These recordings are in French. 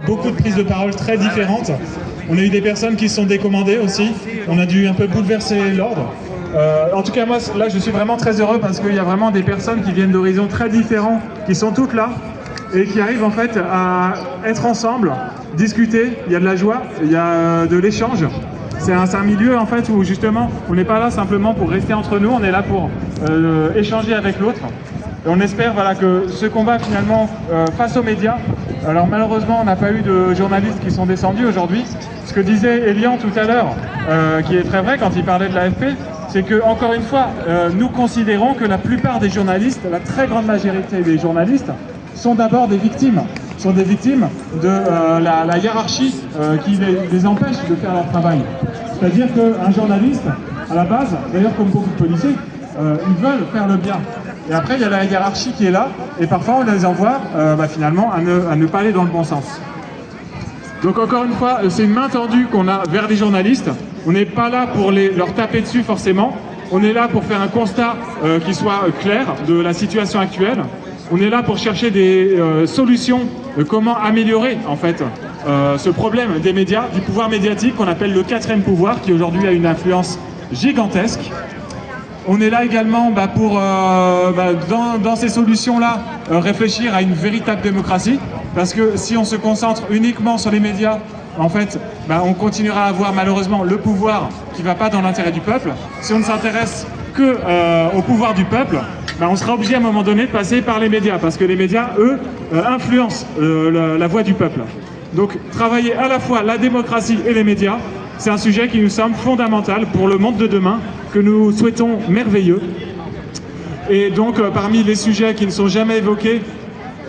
Beaucoup de prises de parole très différentes. On a eu des personnes qui se sont décommandées aussi. On a dû un peu bouleverser l'ordre. En tout cas, moi, là, je suis vraiment très heureux parce qu'il y a vraiment des personnes qui viennent d'horizons très différents, qui sont toutes là et qui arrivent en fait à être ensemble, discuter. Il y a de la joie, il y a de l'échange. C'est un milieu en fait où justement, on n'est pas là simplement pour rester entre nous, on est là pour échanger avec l'autre. Et on espère voilà, que ce combat finalement face aux médias, alors malheureusement on n'a pas eu de journalistes qui sont descendus aujourd'hui. Ce que disait Elian tout à l'heure, qui est très vrai quand il parlait de l'AFP, c'est que encore une fois, nous considérons que la plupart des journalistes, la très grande majorité des journalistes, sont d'abord des victimes. Sont des victimes de la hiérarchie qui les empêche de faire leur travail. C'est-à-dire qu'un journaliste, à la base, d'ailleurs comme beaucoup de policiers, ils veulent faire le bien. Et après, il y a la hiérarchie qui est là, et parfois on les envoie finalement à ne pas aller dans le bon sens. Donc encore une fois, c'est une main tendue qu'on a vers les journalistes. On n'est pas là pour leur taper dessus forcément. On est là pour faire un constat qui soit clair de la situation actuelle. On est là pour chercher des solutions de comment améliorer en fait ce problème des médias, du pouvoir médiatique qu'on appelle le quatrième pouvoir, qui aujourd'hui a une influence gigantesque. On est là également pour, dans ces solutions-là, réfléchir à une véritable démocratie. Parce que si on se concentre uniquement sur les médias, en fait, on continuera à avoir malheureusement le pouvoir qui ne va pas dans l'intérêt du peuple. Si on ne s'intéresse que au pouvoir du peuple, on sera obligé à un moment donné de passer par les médias. Parce que les médias, eux, influencent la voix du peuple. Donc travailler à la fois la démocratie et les médias, c'est un sujet qui nous semble fondamental pour le monde de demain, que nous souhaitons merveilleux. Et donc, parmi les sujets qui ne sont jamais évoqués,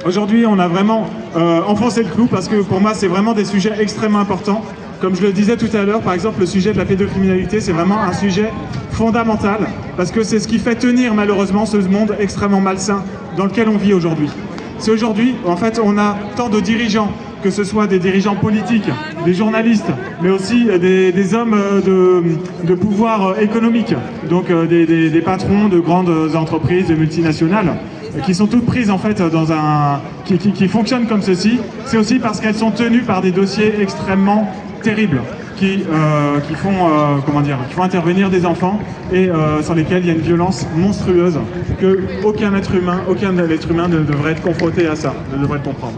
aujourd'hui, on a vraiment enfoncé le clou, parce que pour moi, c'est vraiment des sujets extrêmement importants. Comme je le disais tout à l'heure, par exemple, le sujet de la pédocriminalité, c'est vraiment un sujet fondamental, parce que c'est ce qui fait tenir malheureusement ce monde extrêmement malsain dans lequel on vit aujourd'hui. C'est aujourd'hui, en fait, on a tant de dirigeants, que ce soit des dirigeants politiques, des journalistes, mais aussi des hommes de pouvoir économique, donc des patrons de grandes entreprises, de multinationales, qui sont toutes prises en fait dans qui fonctionnent comme ceci. C'est aussi parce qu'elles sont tenues par des dossiers extrêmement terribles qui font intervenir des enfants et sur lesquels il y a une violence monstrueuse que aucun être humain ne devrait être confronté à ça, ne devrait le comprendre.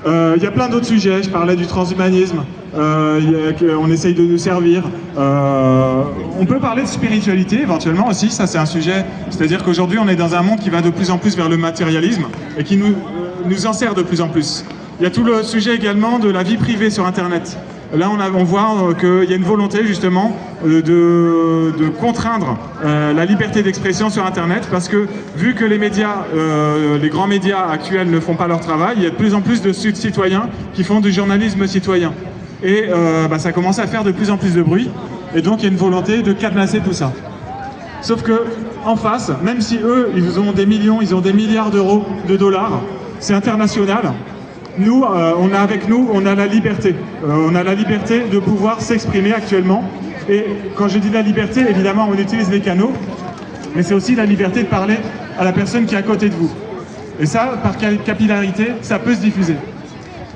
Il y a plein d'autres sujets, je parlais du transhumanisme, on essaye de nous servir. On peut parler de spiritualité éventuellement aussi, ça c'est un sujet, c'est-à-dire qu'aujourd'hui on est dans un monde qui va de plus en plus vers le matérialisme et qui nous en sert de plus en plus. Il y a tout le sujet également de la vie privée sur Internet. Là on voit qu'il y a une volonté justement de contraindre la liberté d'expression sur Internet, parce que vu que les médias, les grands médias actuels ne font pas leur travail, il y a de plus en plus de citoyens qui font du journalisme citoyen. Et ça commence à faire de plus en plus de bruit, et donc il y a une volonté de cadenasser tout ça. Sauf que en face, même si eux, ils ont des millions, ils ont des milliards d'euros, de dollars, c'est international. Nous, on a la liberté. On a la liberté de pouvoir s'exprimer actuellement. Et quand je dis la liberté, évidemment, on utilise les canaux, mais c'est aussi la liberté de parler à la personne qui est à côté de vous. Et ça, par capillarité, ça peut se diffuser.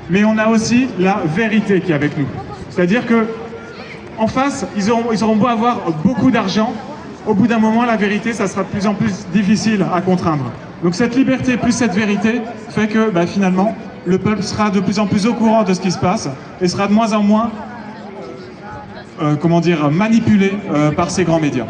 Mais on a aussi la vérité qui est avec nous. C'est-à-dire que en face, ils auront beau avoir beaucoup d'argent, au bout d'un moment, la vérité, ça sera de plus en plus difficile à contraindre. Donc cette liberté plus cette vérité fait que finalement, le peuple sera de plus en plus au courant de ce qui se passe et sera de moins en moins manipulé par ces grands médias.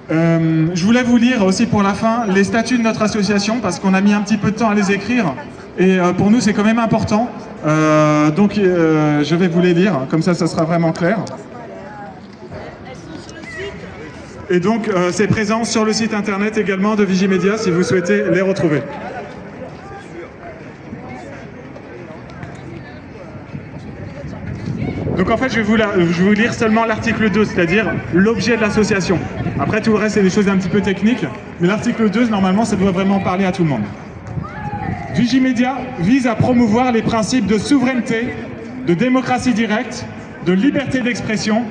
Je voulais vous lire aussi pour la fin les statuts de notre association, parce qu'on a mis un petit peu de temps à les écrire et pour nous c'est quand même important. Je vais vous les lire, comme ça sera vraiment clair. Et donc c'est présent sur le site internet également de Vigimedia si vous souhaitez les retrouver. Donc en fait, je vais vous lire seulement l'article 2, c'est-à-dire l'objet de l'association. Après, tout le reste, c'est des choses un petit peu techniques, mais l'article 2, normalement, ça doit vraiment parler à tout le monde. Vigimedia vise à promouvoir les principes de souveraineté, de démocratie directe, de liberté d'expression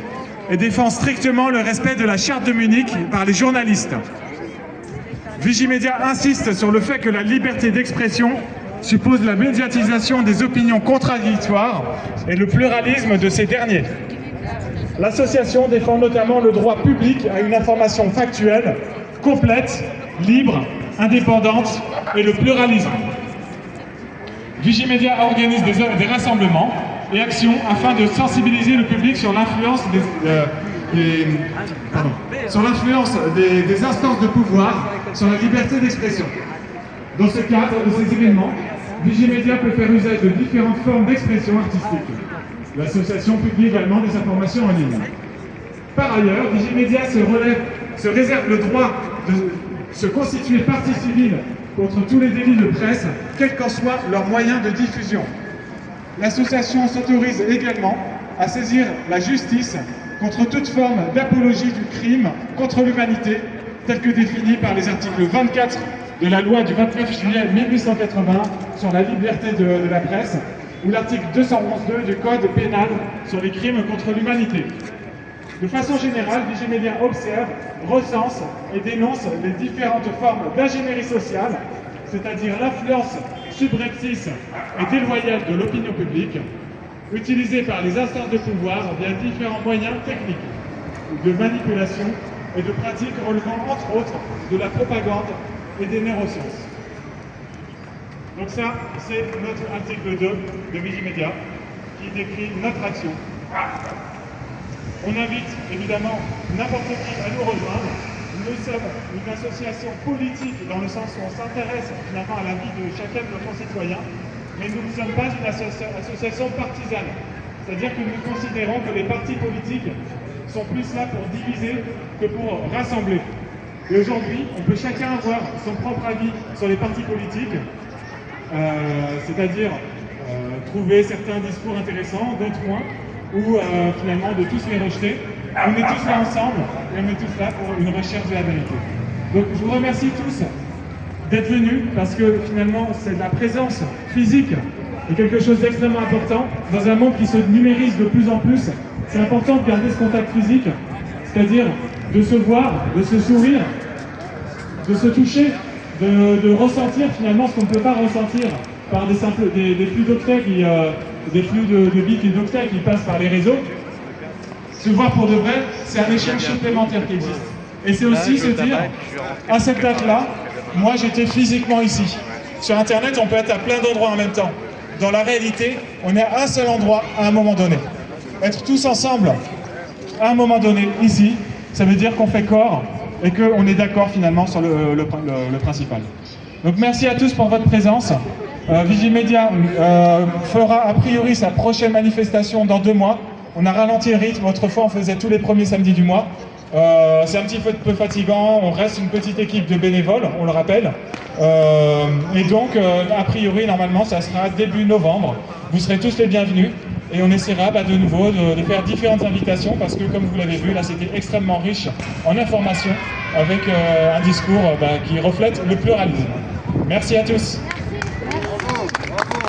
et défend strictement le respect de la Charte de Munich par les journalistes. Vigimedia insiste sur le fait que la liberté d'expression suppose la médiatisation des opinions contradictoires et le pluralisme de ces derniers. L'association défend notamment le droit public à une information factuelle, complète, libre, indépendante et le pluralisme. Vigimedia organise des rassemblements et actions afin de sensibiliser le public sur l'influence des instances de pouvoir sur la liberté d'expression. Dans ce cadre de ces événements, Vigimedia peut faire usage de différentes formes d'expression artistique. L'association publie également des informations en ligne. Par ailleurs, Vigimedia se réserve le droit de se constituer partie civile contre tous les délits de presse, quels qu'en soient leurs moyens de diffusion. L'association s'autorise également à saisir la justice contre toute forme d'apologie du crime contre l'humanité, tel que défini par les articles 24 de la loi du 29 juillet 1880 sur la liberté de la presse, ou l'article 211.2 du Code pénal sur les crimes contre l'humanité. De façon générale, Vigimedia observe, recense et dénonce les différentes formes d'ingénierie sociale, c'est-à-dire l'influence subreptice et déloyale de l'opinion publique, utilisée par les instances de pouvoir via différents moyens techniques de manipulation et de pratiques relevant entre autres de la propagande et des neurosciences. Donc ça, c'est notre article 2 de Vigimedia qui décrit notre action. On invite évidemment n'importe qui à nous rejoindre. Nous sommes une association politique dans le sens où on s'intéresse finalement à la vie de chacun de nos concitoyens, mais nous ne sommes pas une association partisane. C'est-à-dire que nous considérons que les partis politiques sont plus là pour diviser que pour rassembler. Et aujourd'hui, on peut chacun avoir son propre avis sur les partis politiques, c'est-à-dire trouver certains discours intéressants, d'autres moins, ou finalement de tous les rejeter. On est tous là ensemble et on est tous là pour une recherche de la vérité. Donc je vous remercie tous d'être venus parce que finalement c'est la présence physique est quelque chose d'extrêmement important. Dans un monde qui se numérise de plus en plus, c'est important de garder ce contact physique, c'est-à-dire de se voir, de se sourire, de se toucher, de ressentir finalement ce qu'on ne peut pas ressentir par des flux d'octets des flux de bits et d'octets qui passent par les réseaux. Se voir pour de vrai, c'est un échelle supplémentaire qui existe. Et c'est aussi se dire, à cette date-là, moi j'étais physiquement ici. Sur Internet, on peut être à plein d'endroits en même temps. Dans la réalité, on est à un seul endroit à un moment donné. Être tous ensemble à un moment donné, ici, ça veut dire qu'on fait corps et qu'on est d'accord finalement sur le principal. Donc merci à tous pour votre présence. Vigimedia fera a priori sa prochaine manifestation dans 2 mois. On a ralenti le rythme, autrefois on faisait tous les premiers samedis du mois. C'est un petit peu fatigant, on reste une petite équipe de bénévoles, on le rappelle. Et donc, a priori, normalement, ça sera début novembre. Vous serez tous les bienvenus et on essaiera de nouveau de faire différentes invitations parce que, comme vous l'avez vu, là c'était extrêmement riche en informations avec un discours qui reflète le pluralisme. Merci à tous.